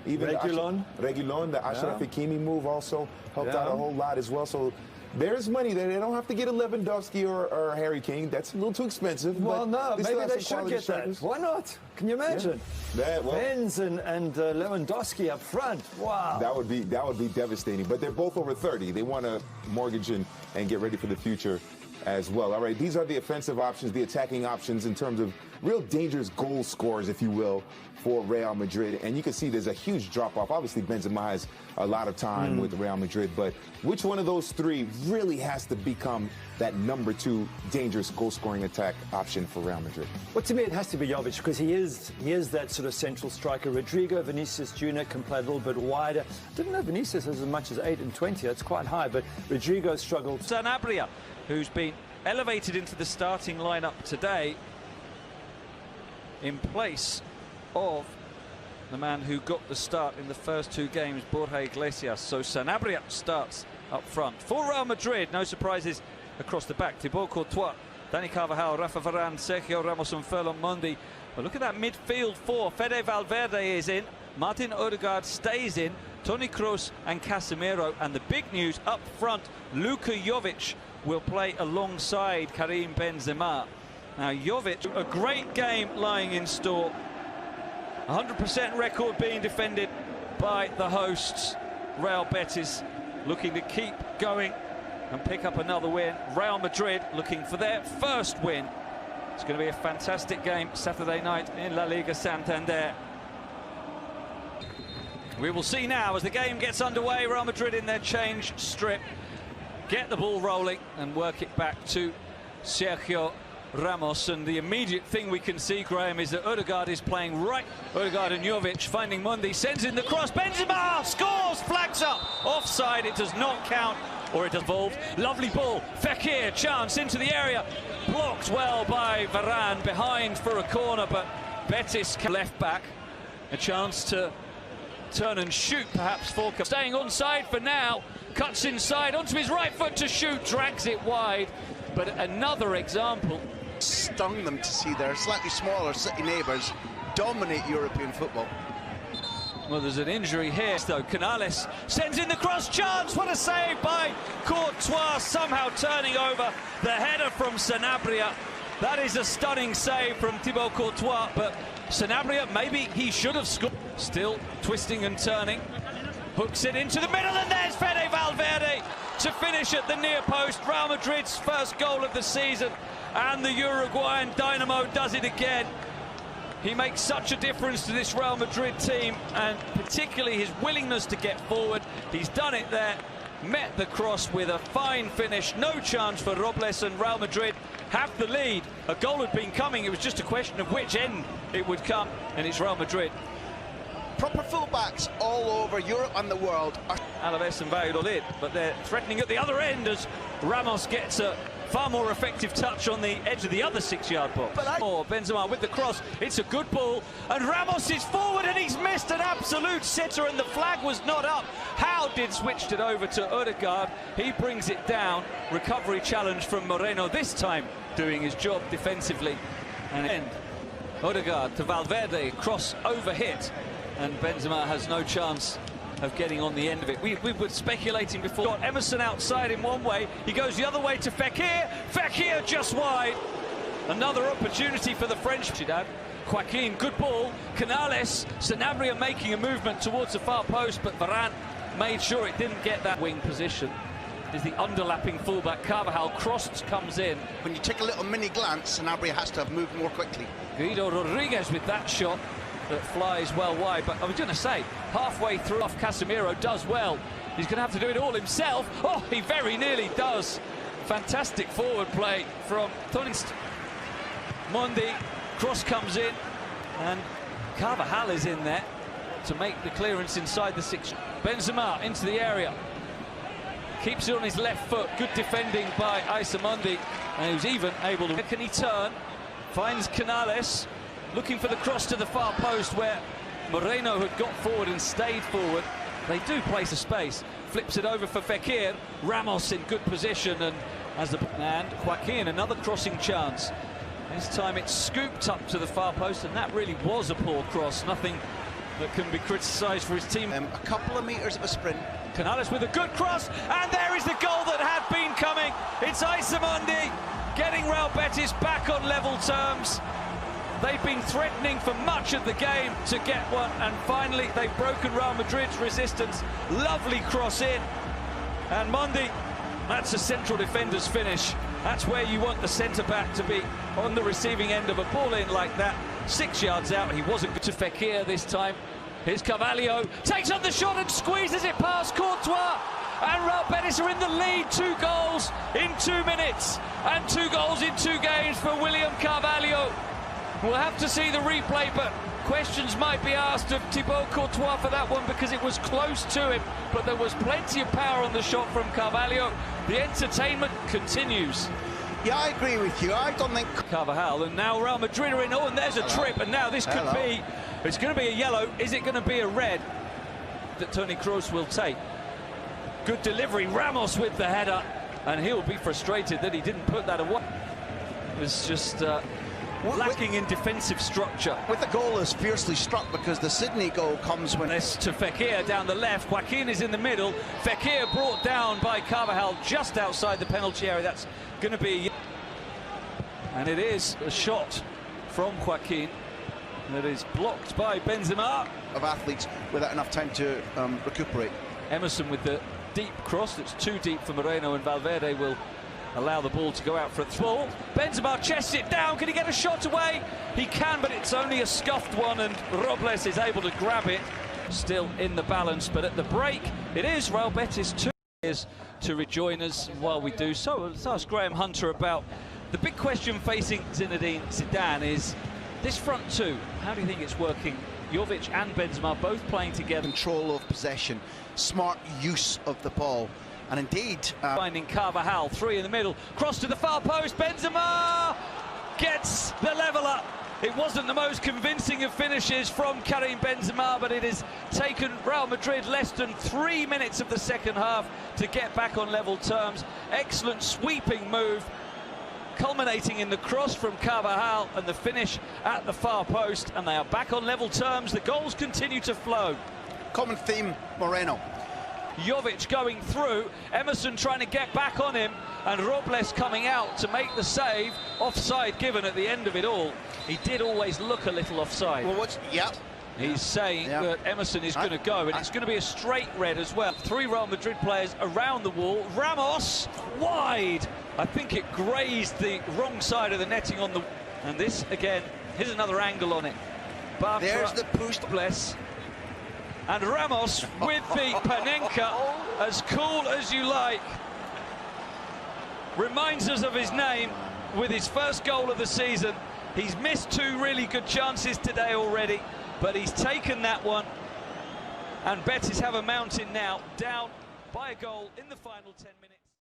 Even Reguilon, the Achraf Hakimi move also helped out a whole lot as well. So there's money there. They don't have to get a Lewandowski or Harry Kane. That's a little too expensive. Well, but no, maybe they should get that. Why not? Can you imagine? Yeah. Benz and Lewandowski up front. Wow. That would be devastating. But they're both over 30. They want to mortgage and get ready for the future as well. All right, these are the offensive options, the attacking options in terms of real dangerous goal scorers, if you will, for Real Madrid. And you can see there's a huge drop-off. Obviously, Benzema has a lot of time with Real Madrid, but which one of those three really has to become that number 2 dangerous goal-scoring attack option for Real Madrid? Well, to me, it has to be Jovic, because he is that sort of central striker. Rodrigo, Vinicius Jr. can play a little bit wider. Didn't know Vinicius has as much as 8 and 20. That's quite high, but Rodrigo struggled. Sanabria, who's been elevated into the starting lineup today in place of the man who got the start in the first 2 games, Borja Iglesias. So Sanabria starts up front. For Real Madrid, no surprises across the back. Thibaut Courtois, Dani Carvajal, Rafa Varane, Sergio Ramos and Ferland Mendy. But look at that midfield 4. Fede Valverde is in, Martin Odegaard stays in, Toni Kroos and Casemiro. And the big news up front, Luka Jovic will play alongside Karim Benzema. Now Jovic, a great game lying in store. 100% record being defended by the hosts. Real Betis looking to keep going and pick up another win. Real Madrid looking for their first win. It's going to be a fantastic game Saturday night in La Liga Santander. We will see now as the game gets underway. Real Madrid in their change strip. Get the ball rolling and work it back to Sergio Ramos. And the immediate thing we can see, Graham, is that Odegaard is playing right. Odegaard and Jovic finding Mendy, sends in the cross. Benzema scores, flags up. Offside, it does not count, or it involved. Lovely ball. Fekir, chance into the area. Blocked well by Varane, behind for a corner, but Betis left back. A chance to turn and shoot, perhaps for staying onside for now. Cuts inside onto his right foot to shoot, drags it wide. But another example. Stung them to see their slightly smaller city neighbours dominate European football. Well, there's an injury here, though. Canales sends in the cross, chance. What a save by Courtois, somehow turning over the header from Sanabria. That is a stunning save from Thibaut Courtois, but Sanabria, maybe he should have scored. Still twisting and turning. Hooks it into the middle, and there's Fede Valverde to finish at the near post. Real Madrid's first goal of the season, and the Uruguayan Dynamo does it again. He makes such a difference to this Real Madrid team, and particularly his willingness to get forward. He's done it there, met the cross with a fine finish. No chance for Robles, and Real Madrid have the lead. A goal had been coming, it was just a question of which end it would come, and it's Real Madrid. Proper fullbacks all over Europe and the world. Alaves and Valladolid, but they're threatening at the other end as Ramos gets a far more effective touch on the edge of the other 6-yard box. Benzema with the cross, it's a good ball, and Ramos is forward and he's missed an absolute sitter, and the flag was not up. Howden switched it over to Odegaard, he brings it down. Recovery challenge from Moreno, this time doing his job defensively. And Odegaard to Valverde, cross over hit, and Benzema has no chance of getting on the end of it. We were speculating before. Got Emerson outside in one way, he goes the other way to Fekir. Fekir just wide. Another opportunity for the French. Joaquin, good ball. Canales, Sanabria making a movement towards the far post, but Varane made sure it didn't get that wing position. Is the underlapping fullback Carvajal, crossed, comes in. When you take a little mini glance, Sanabria has to have moved more quickly. Guido Rodriguez with that shot that flies well wide, but I was going to say, halfway through off, Casemiro does well. He's going to have to do it all himself. Oh, he very nearly does. Fantastic forward play from Toni. Mendy, cross comes in, and Carvajal is in there to make the clearance inside the 6. Benzema into the area. Keeps it on his left foot. Good defending by Mendy, and who's even able to... Can he turn? Finds Canales. Looking for the cross to the far post where Moreno had got forward and stayed forward. They do place a space. Flips it over for Fekir. Ramos in good position, and Joaquin, another crossing chance. This time it's scooped up to the far post, and that really was a poor cross. Nothing that can be criticised for his team. A couple of metres of a sprint. Canales with a good cross, and there is the goal that had been coming. It's Isamundi getting Real Betis back on level terms. They've been threatening for much of the game to get one, and finally they've broken Real Madrid's resistance. Lovely cross in, and Mondi, that's a central defender's finish. That's where you want the centre-back to be, on the receiving end of a ball in like that. 6 yards out, he wasn't good to Fekir this time. Here's Carvalho, takes on the shot and squeezes it past Courtois. And Real Betis are in the lead, 2 goals in 2 minutes. And 2 goals in 2 games for William Carvalho. We'll have to see the replay, but questions might be asked of Thibaut Courtois for that one because it was close to him, but there was plenty of power on the shot from Carvalho. The entertainment continues. Yeah, I agree with you. I don't think... Carvajal, and now Real Madrid are in. Oh, and there's a trip, and now this could be... It's going to be a yellow. Is it going to be a red that Toni Kroos will take? Good delivery. Ramos with the header, and he'll be frustrated that he didn't put that away. It was just lacking in defensive structure. With the goal is fiercely struck because the Sydney goal comes when... This to Fekir down the left. Joaquin is in the middle. Fekir brought down by Carvajal just outside the penalty area. That's going to be... And it is a shot from Joaquin that is blocked by Benzema. Of athletes without enough time to recuperate. Emerson with the deep cross that's too deep for Moreno, and Valverde will allow the ball to go out for a throw. Benzema chests it down. Can he get a shot away? He can, but it's only a scuffed one, and Robles is able to grab it. Still in the balance, but at the break, it is Real Betis 2 years to rejoin us. While we do so, let's ask Graham Hunter about the big question facing Zinedine Zidane is this front two. How do you think it's working? Jovic and Benzema both playing together. Control of possession, smart use of the ball. And indeed... finding Carvajal, 3 in the middle, cross to the far post, Benzema gets the leveller. It wasn't the most convincing of finishes from Karim Benzema, but it has taken Real Madrid less than 3 minutes of the second half to get back on level terms. Excellent sweeping move, culminating in the cross from Carvajal and the finish at the far post, and they are back on level terms. The goals continue to flow. Common theme, Moreno. Jovic going through, Emerson trying to get back on him, and Robles coming out to make the save. Offside given at the end of it all. He did always look a little offside. Well, He's saying that Emerson is going to go, and it's going to be a straight red as well. 3 Real Madrid players around the wall. Ramos wide. I think it grazed the wrong side of the netting on the... And this again, here's another angle on it. Bartra, there's the push. Bless. And Ramos with the Panenka, as cool as you like. Reminds us of his name with his first goal of the season. He's missed 2 really good chances today already, but he's taken that one. And Betis have a mountain now, down by a goal in the final 10 minutes.